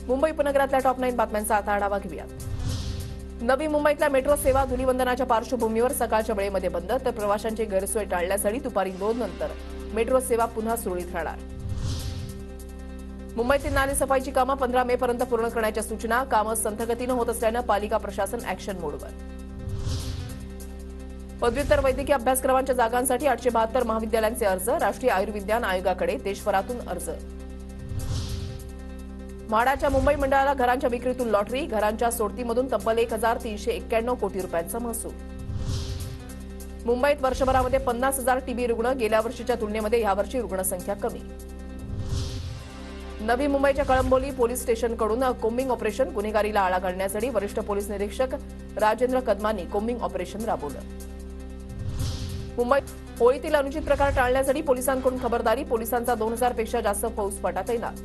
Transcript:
मुंबई उपनगरातल्या टॉप 9 बातम्यांचा आता आढावा घेऊया। नवी मुंबईतल्या मेट्रो सेवा धुलीवंदनाच्या पार्श्वभूमीवर सकाळच्या वेळेमध्ये बंद, तर प्रवाशांची गैरसोय टाळण्यासाठी दुपारी 2 नंतर मेट्रो सेवा पुन्हा सुरळीत राहणार। मुंबईतील नालेसफाईची कामं 15 मे पर्यंत पूर्ण करण्याच्या सूचना। कामं संथगतीनं होत असल्यानं पालिका प्रशासन ऍक्शन मोडवर। पदव्युत्तर वैद्यकीय अभ्यासक्रमांच्या जागांसाठी 872 महाविद्यालयांचे अर्ज। राष्ट्रीय आयुर्विज्ञान आयोगाकडे देशभरातून अर्ज। म्हाडाच्या मुंबई मंडळाला घरांच्या विक्रीतून लॉटरी। घरांच्या सोडतीमधून तब्बल 1391 कोटी रुपयांचा महसूल। मुंबईत वर्षभरामध्ये 50,000 टीबी रुग्ण। गेल्या वर्षीच्या तुलनेमध्ये यावर्षी रुग्णसंख्या कमी। नवी मुंबईच्या कळंबोली पोलीस स्टेशनकडून कोम्बिंग ऑपरेशन। गुन्हेगारीला आळा घालण्यासाठी वरिष्ठ पोलीस निरीक्षक राजेंद्र कदमांनी कोम्बिंग ऑपरेशन राबवलं। मुंबईत होळीतील अनुचित प्रकार टाळण्यासाठी पोलिसांकडून खबरदारी। पोलिसांचा 2000 पेक्षा जास्त फौजफाटा तैनात।